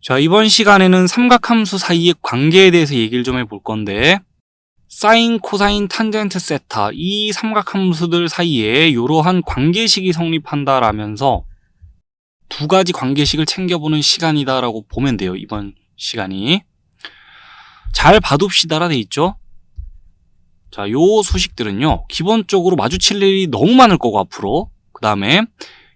자, 이번 시간에는 삼각함수 사이의 관계에 대해서 얘기를 좀 해볼 건데, 사인, 코사인, 탄젠트, 세타 이 삼각함수들 사이에 이러한 관계식이 성립한다라면서 두 가지 관계식을 챙겨보는 시간이다라고 보면 돼요. 이번 시간이 잘 봐둡시다라 돼 있죠. 자, 요 수식들은요 기본적으로 마주칠 일이 너무 많을 거고, 앞으로 그 다음에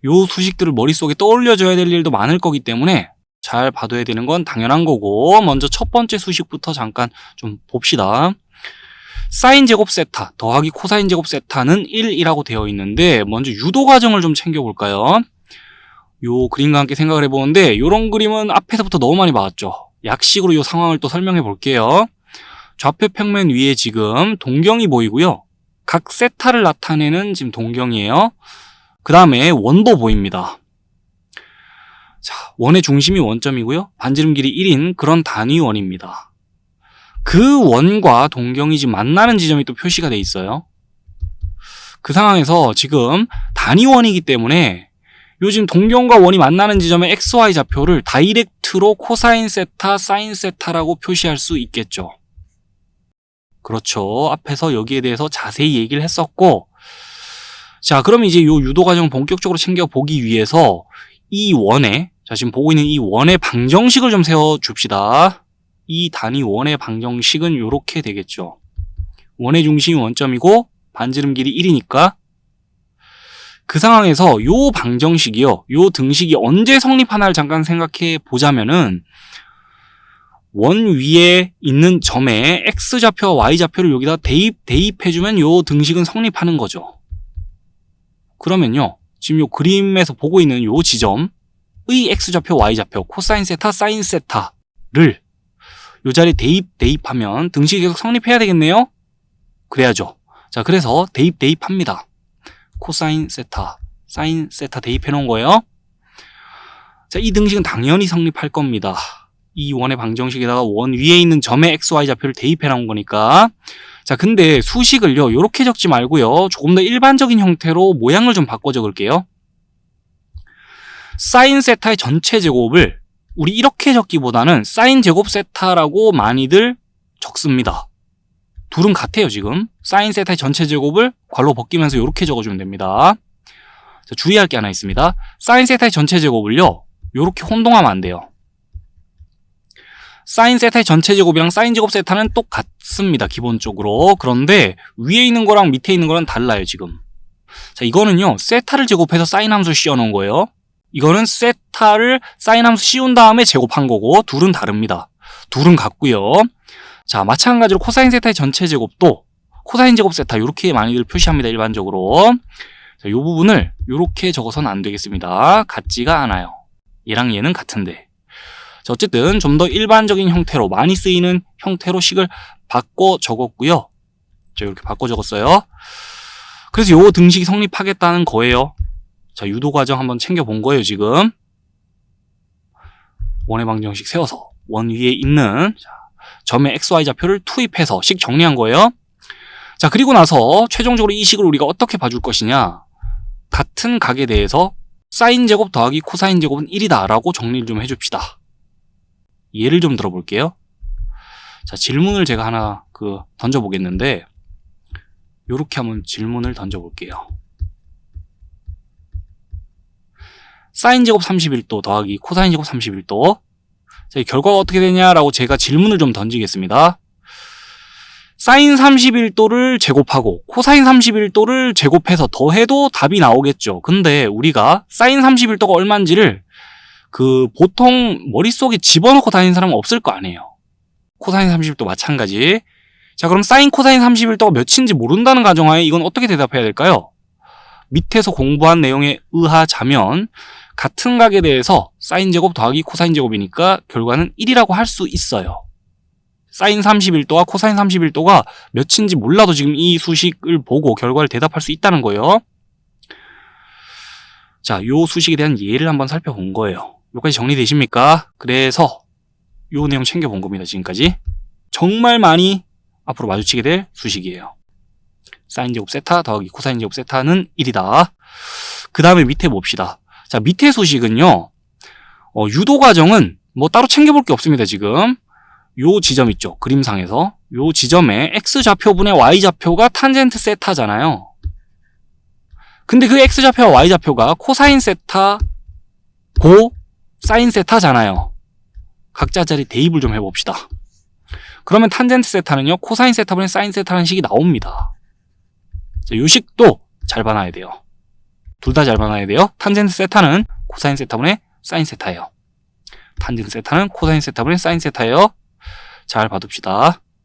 요 수식들을 머릿속에 떠올려줘야 될 일도 많을 거기 때문에 잘 봐둬야 되는 건 당연한 거고, 먼저 첫 번째 수식부터 잠깐 좀 봅시다. 사인 제곱 세타 더하기 코사인 제곱 세타는 1이라고 되어 있는데, 먼저 유도 과정을 좀 챙겨볼까요? 요 그림과 함께 생각을 해보는데, 요런 그림은 앞에서부터 너무 많이 봤죠. 약식으로 요 상황을 또 설명해 볼게요. 좌표 평면 위에 지금 동경이 보이고요. 각 세타를 나타내는 지금 동경이에요. 그 다음에 원도 보입니다. 자, 원의 중심이 원점이고요. 반지름 길이 1인 그런 단위 원입니다. 그 원과 동경이 지금 만나는 지점이 또 표시가 돼 있어요. 그 상황에서 지금 단위 원이기 때문에 요즘 동경과 원이 만나는 지점의 XY 좌표를 다이렉트로 코사인 세타, 사인 세타라고 표시할 수 있겠죠. 그렇죠. 앞에서 여기에 대해서 자세히 얘기를 했었고, 자, 그럼 이제 요 유도 과정 본격적으로 챙겨보기 위해서 이 원에, 자, 지금 보고 있는 이 원의 방정식을 좀 세워줍시다. 이 단위 원의 방정식은 이렇게 되겠죠. 원의 중심이 원점이고 반지름 길이 1이니까 그 상황에서 요 방정식이요, 요 등식이 언제 성립하나를 잠깐 생각해 보자면은, 원 위에 있는 점에 X좌표와 Y좌표를 여기다 대입해주면 요 등식은 성립하는 거죠. 그러면요, 지금 요 그림에서 보고 있는 요 지점의 X좌표, Y좌표, 코사인 세타, 사인 세타를 요 자리에 대입하면 등식이 계속 성립해야 되겠네요? 그래야죠. 자, 그래서 대입합니다. 코사인 세타, 사인 세타 대입해 놓은 거예요. 자, 이 등식은 당연히 성립할 겁니다. 이 원의 방정식에다가 원 위에 있는 점의 XY 좌표를 대입해 놓은 거니까. 자, 근데 수식을요, 요렇게 적지 말고요, 조금 더 일반적인 형태로 모양을 좀 바꿔 적을게요. 사인 세타의 전체 제곱을 우리 이렇게 적기보다는 사인 제곱 세타라고 많이들 적습니다. 둘은 같아요. 지금 사인 세타의 전체 제곱을 괄호 벗기면서 이렇게 적어주면 됩니다. 자, 주의할 게 하나 있습니다. 사인 세타의 전체 제곱을요, 이렇게 혼동하면 안 돼요. 사인 세타의 전체 제곱이랑 사인 제곱 세타는 똑같습니다, 기본적으로. 그런데 위에 있는 거랑 밑에 있는 거랑 달라요, 지금. 자, 이거는요, 세타를 제곱해서 사인 함수 씌워놓은 거예요. 이거는 세타를 사인 함수 씌운 다음에 제곱한 거고, 둘은 다릅니다. 둘은 같고요. 자, 마찬가지로 코사인 세타의 전체 제곱도 코사인 제곱 세타 이렇게 많이들 표시합니다, 일반적으로. 자, 이 부분을 이렇게 적어서는 안 되겠습니다. 같지가 않아요. 얘랑 얘는 같은데. 자, 어쨌든 좀 더 일반적인 형태로, 많이 쓰이는 형태로 식을 바꿔 적었고요. 자, 이렇게 바꿔 적었어요. 그래서 요 등식이 성립하겠다는 거예요. 자, 유도 과정 한번 챙겨본 거예요, 지금. 원의 방정식 세워서 원 위에 있는 점의 XY 좌표를 투입해서 식 정리한 거예요. 자, 그리고 나서 최종적으로 이 식을 우리가 어떻게 봐줄 것이냐. 같은 각에 대해서 사인 제곱 더하기 코사인 제곱은 1이다 라고 정리를 좀 해줍시다. 예를 좀 들어볼게요. 자, 질문을 제가 하나 던져보겠는데, 요렇게 한번 질문을 던져볼게요. 사인 제곱 31도 더하기 코사인 제곱 31도. 자, 이 결과가 어떻게 되냐라고 제가 질문을 좀 던지겠습니다. 사인 31도를 제곱하고 코사인 31도를 제곱해서 더해도 답이 나오겠죠. 근데 우리가 사인 31도가 얼마인지를 보통 머릿속에 집어넣고 다니는 사람은 없을 거 아니에요. 코사인 31도 마찬가지. 자, 그럼 사인 코사인 31도가 몇인지 모른다는 가정하에 이건 어떻게 대답해야 될까요? 밑에서 공부한 내용에 의하자면 같은 각에 대해서 사인 제곱 더하기 코사인 제곱이니까 결과는 1이라고 할 수 있어요. 사인 31도와 코사인 31도가 몇인지 몰라도 지금 이 수식을 보고 결과를 대답할 수 있다는 거예요. 자, 요 수식에 대한 예를 한번 살펴본 거예요. 여기까지 정리되십니까? 그래서 요 내용 챙겨본 겁니다, 지금까지. 정말 많이 앞으로 마주치게 될 수식이에요. 사인 제곱 세타 더하기 코사인 제곱 세타는 1이다. 그 다음에 밑에 봅시다. 자, 밑에 수식은요, 유도 과정은 뭐 따로 챙겨볼 게 없습니다. 지금 요 지점 있죠. 그림상에서 요 지점에 x좌표분의 y좌표가 탄젠트 세타잖아요. 근데 그 x좌표와 y좌표가 코사인 세타 고 사인 세타잖아요. 각자 자리 대입을 좀 해봅시다. 그러면 탄젠트 세타는요, 코사인 세타분의 사인 세타라는 식이 나옵니다. 이 식도 잘 봐놔야 돼요. 둘 다 잘 봐놔야 돼요. 탄젠트 세타는 코사인 세타분의 사인 세타예요. 탄젠트 세타는 코사인 세타분의 사인 세타예요. 잘 봐둡시다.